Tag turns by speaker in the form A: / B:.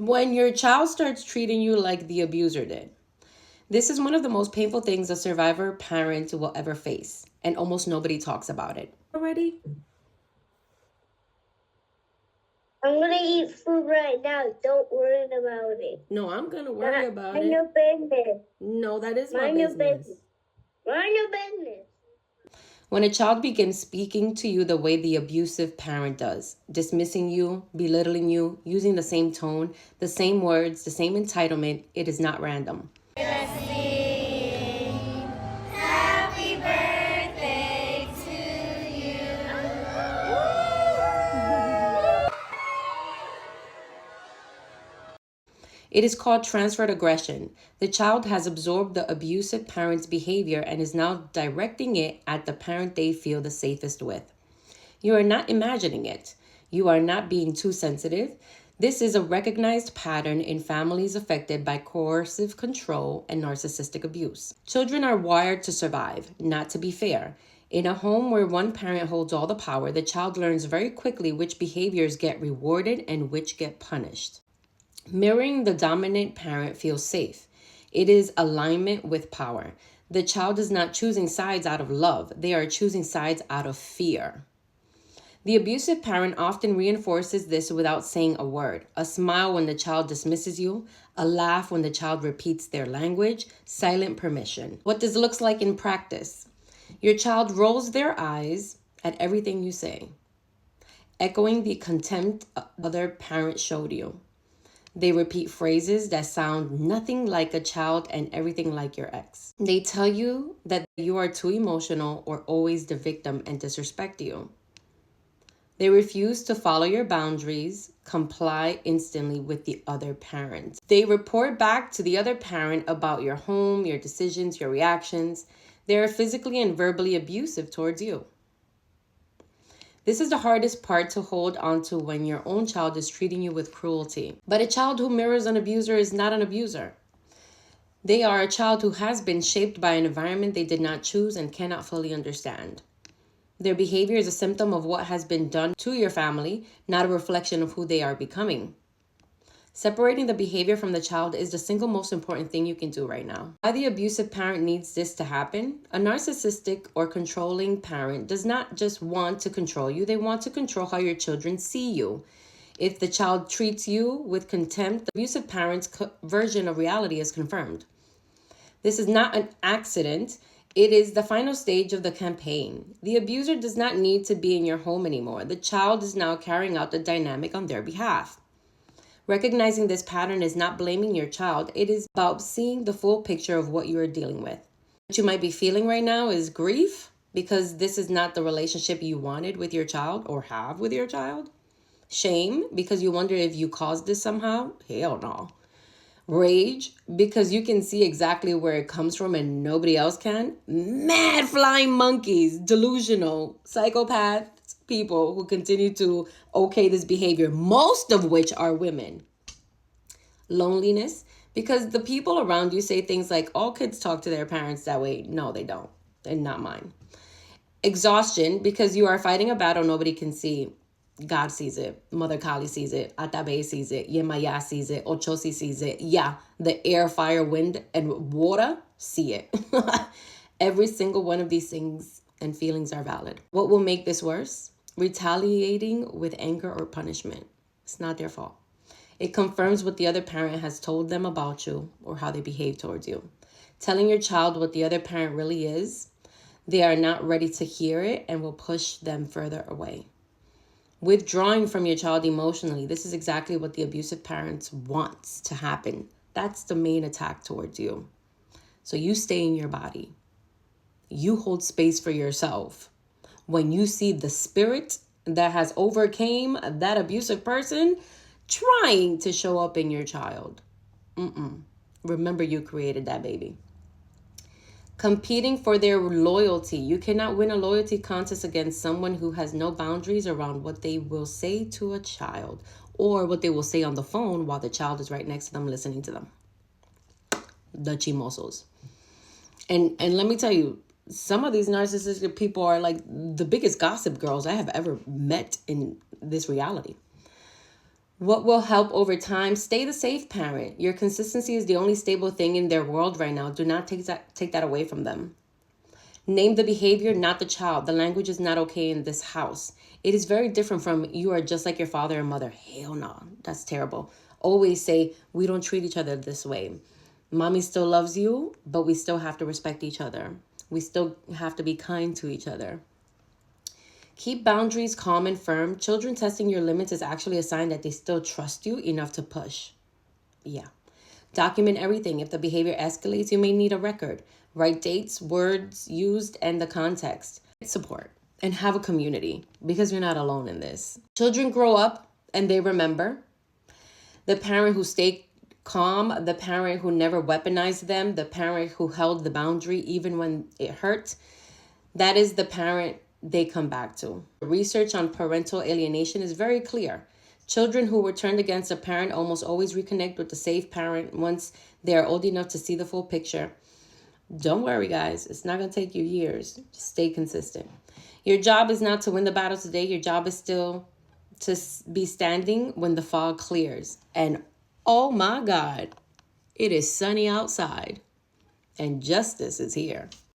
A: When your child starts treating you like the abuser did. This is one of the most painful things a survivor parent will ever face, and almost nobody talks about it. Already?
B: I'm gonna eat food right now. Don't worry about it.
A: No, I'm gonna worry about
B: Mind
A: it.
B: your business.
A: No, that is my
B: Mind your
A: business.
B: business. Mind your business.
A: When a child begins speaking to you the way the abusive parent does, dismissing you, belittling you, using the same tone, the same words, the same entitlement, it is not random. Happy birthday to you. It is called transferred aggression. The child has absorbed the abusive parent's behavior and is now directing it at the parent they feel the safest with. You are not imagining it. You are not being too sensitive. This is a recognized pattern in families affected by coercive control and narcissistic abuse. Children are wired to survive, not to be fair. In a home where one parent holds all the power, the child learns very quickly which behaviors get rewarded and which get punished. Mirroring the dominant parent feels safe. It is alignment with power. The child is not choosing sides out of love. They are choosing sides out of fear. The abusive parent often reinforces this without saying a word. A smile when the child dismisses you, a laugh when the child repeats their language, silent permission. What this looks like in practice. Your child rolls their eyes at everything you say, echoing the contempt other parent showed you. They repeat phrases that sound nothing like a child and everything like your ex. They tell you that you are too emotional or always the victim and disrespect you. They refuse to follow your boundaries, comply instantly with the other parent. They report back to the other parent about your home, your decisions, your reactions. They are physically and verbally abusive towards you. This is the hardest part to hold on to when your own child is treating you with cruelty. But a child who mirrors an abuser is not an abuser. They are a child who has been shaped by an environment they did not choose and cannot fully understand. Their behavior is a symptom of what has been done to your family, not a reflection of who they are becoming. Separating the behavior from the child is the single most important thing you can do right now. Why the abusive parent needs this to happen? A narcissistic or controlling parent does not just want to control you, they want to control how your children see you. If the child treats you with contempt, the abusive parent's version of reality is confirmed. This is not an accident. It is the final stage of the campaign. The abuser does not need to be in your home anymore. The child is now carrying out the dynamic on their behalf. Recognizing this pattern is not blaming your child. It is about seeing the full picture of what you are dealing with. What you might be feeling right now is grief because this is not the relationship you wanted with your child or have with your child. Shame because you wonder if you caused this somehow. Hell no. Rage because you can see exactly where it comes from and nobody else can. Mad flying monkeys, delusional, psychopaths, people who continue to okay this behavior, most of which are women. Loneliness because the people around you say things like, all kids talk to their parents that way. No, they don't. And not mine. Exhaustion because you are fighting a battle nobody can see. God sees it. Mother Kali sees it. Atabe sees it. Yemaya sees it. Ochosi sees it. Yeah, the air, fire, wind, and water see it. Every single one of these things and feelings are valid. What will make this worse? Retaliating with anger or punishment. It's not their fault. It confirms what the other parent has told them about you or how they behave towards you. Telling your child what the other parent really is, they are not ready to hear it and will push them further away. Withdrawing from your child emotionally, this is exactly what the abusive parents wants to happen. That's the main attack towards you. So you stay in your body. You hold space for yourself. When you see the spirit that has overcame that abusive person trying to show up in your child, remember you created that baby. Competing for their loyalty. You cannot win a loyalty contest against someone who has no boundaries around what they will say to a child or what they will say on the phone while the child is right next to them listening to them. The chimosos. And let me tell you, some of these narcissistic people are like the biggest gossip girls I have ever met in this reality. What will help over time? Stay the safe parent. Your consistency is the only stable thing in their world right now. Do not take that away from them. Name the behavior, not the child. The language is not okay in this house. It is very different from you are just like your father and mother. Hell no, that's terrible. Always say, we don't treat each other this way. Mommy still loves you, but we still have to respect each other. We still have to be kind to each other. Keep boundaries calm and firm. Children testing your limits is actually a sign that they still trust you enough to push. Yeah. Document everything. If the behavior escalates, you may need a record. Write dates, words used, and the context. Support and have a community because you're not alone in this. Children grow up and they remember. The parent who stayed calm, the parent who never weaponized them, the parent who held the boundary even when it hurt, that is the parent they come back to. Research on parental alienation is very clear. Children who were turned against a parent almost always reconnect with the safe parent once they are old enough to see the full picture. Don't worry, guys. It's not going to take you years. Just stay consistent. Your job is not to win the battle today. Your job is still to be standing when the fog clears. And oh my God, it is sunny outside and justice is here.